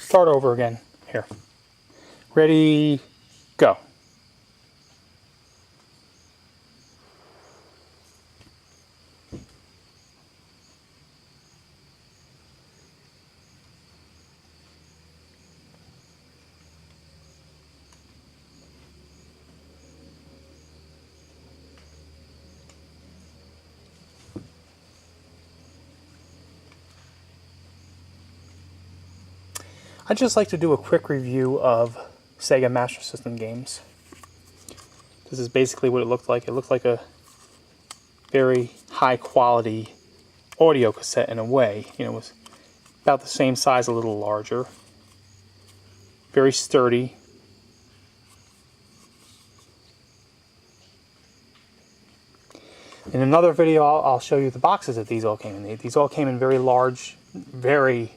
start over again. Here. Ready, go. I'd just like to do a quick review of Sega Master System games. This is basically what it looked like. It looked like a very high quality audio cassette in a way. You know, it was about the same size, a little larger. Very sturdy. In another video, I'll show you the boxes that these all came in. These all came in very large, very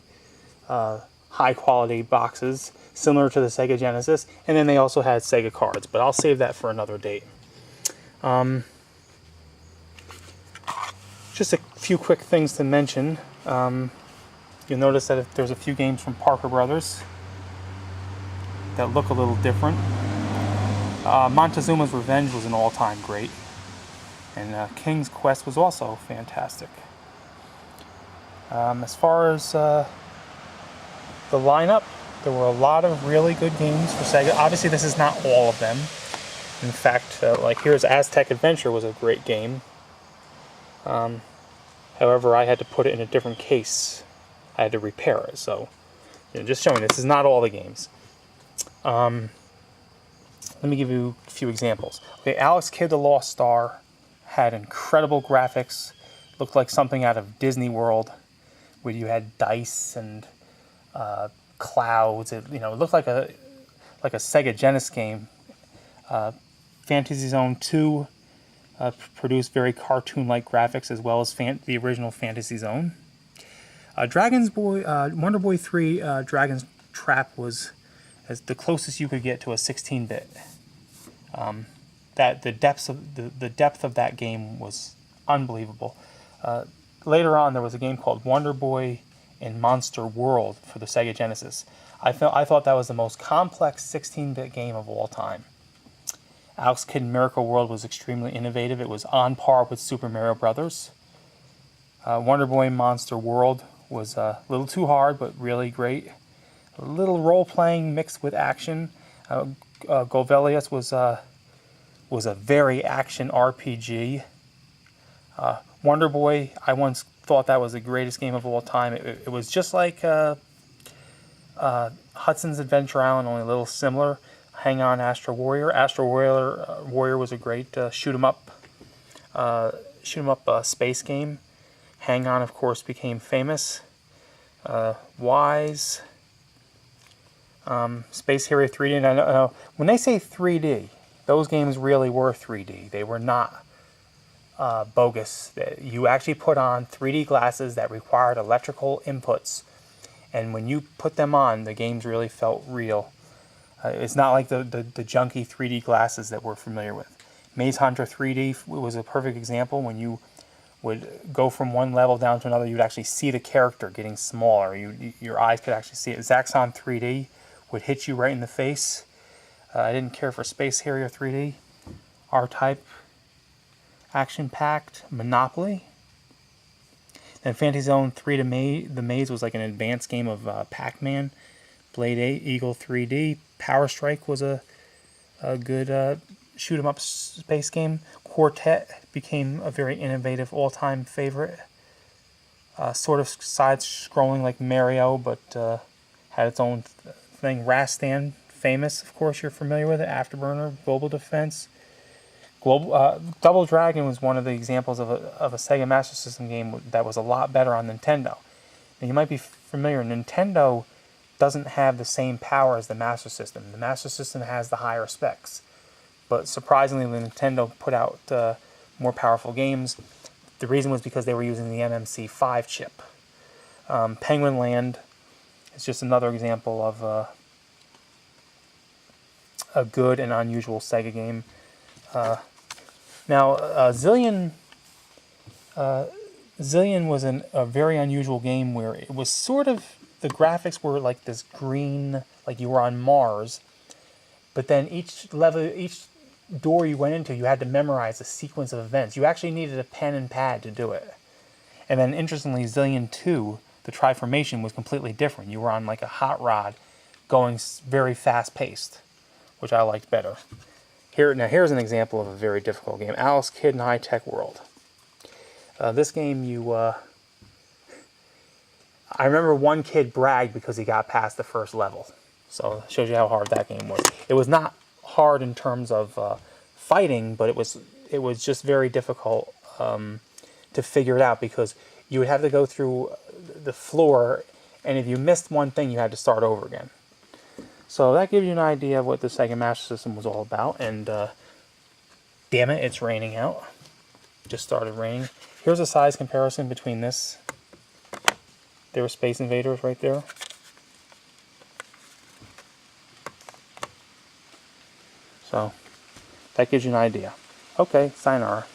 high quality boxes, similar to the Sega Genesis, and then they also had Sega cards, but I'll save that for another date. Just a few quick things to mention. You'll notice that there's a few games from Parker Brothers that look a little different. Montezuma's Revenge was an all-time great, and King's Quest was also fantastic. As far as the lineup, there were a lot of really good games for Sega. Obviously, this is not all of them. In fact, like here's Aztec Adventure was a great game. However, I had to put it in a different case. I had to repair it. So, just showing this is not all the games. Let me give you a few examples. Okay, Alex Kidd the Lost Star had incredible graphics. Looked like something out of Disney World, where you had dice and clouds. It looked like a Sega Genesis game. Fantasy Zone 2 produced very cartoon-like graphics, as well as the original Fantasy Zone. Wonder Boy 3 Dragon's Trap was the closest you could get to a 16-bit. The depth of that game was unbelievable. Later on, there was a game called Wonder Boy in Monster World for the Sega Genesis. I thought that was the most complex 16-bit game of all time. Alex Kidd Miracle World was extremely innovative. It was on par with Super Mario Brothers. Wonder Boy Monster World was a little too hard, but really great. A little role-playing mixed with action. Golvelius was a very action RPG. Wonder Boy, I once thought that was the greatest game of all time. It was just like Hudson's Adventure Island, only a little similar. Hang On Astro Warrior. Astro Warrior was a great shoot 'em up space game. Hang On, of course, became famous. Wise. Space Harrier 3D. And I know, when they say 3D, those games really were 3D. They were not bogus. You actually put on 3D glasses that required electrical inputs, and when you put them on, the games really felt real. It's not like the junky 3D glasses that we're familiar with. Maze Hunter 3D was a perfect example. When you would go from one level down to another, you'd actually see the character getting smaller. Your eyes could actually see it. Zaxxon 3D would hit you right in the face. I didn't care for Space Harrier 3D. R-Type, action-packed, Monopoly. Then Fantasy Zone 3 The Maze was like an advanced game of Pac-Man. Blade 8, Eagle 3D. Power Strike was a good shoot-'em-up space game. Quartet became a very innovative all-time favorite. Sort of side-scrolling like Mario, but had its own thing. Rastan, famous, of course, you're familiar with it. Afterburner, Global Defense. Double Dragon was one of the examples of a Sega Master System game that was a lot better on Nintendo. Now, you might be familiar, Nintendo doesn't have the same power as the Master System. The Master System has the higher specs. But surprisingly, when Nintendo put out more powerful games, the reason was because they were using the MMC5 chip. Penguin Land is just another example of a good and unusual Sega game. Now, Zillion was a very unusual game where it was sort of the graphics were like this green, like you were on Mars. But then each level, each door you went into, you had to memorize a sequence of events. You actually needed a pen and pad to do it. And then interestingly, Zillion 2, the Triformation was completely different. You were on like a hot rod going very fast paced, which I liked better. Here's an example of a very difficult game. Alice Kid in High Tech World. This game, I remember one kid bragged because he got past the first level. So it shows you how hard that game was. It was not hard in terms of fighting, but it was just very difficult to figure it out because you would have to go through the floor, and if you missed one thing, you had to start over again. So that gives you an idea of what the Sega Master System was all about. And damn it, it's raining out. Just started raining. Here's a size comparison between this. There were Space Invaders right there. So that gives you an idea. Okay, sayonara.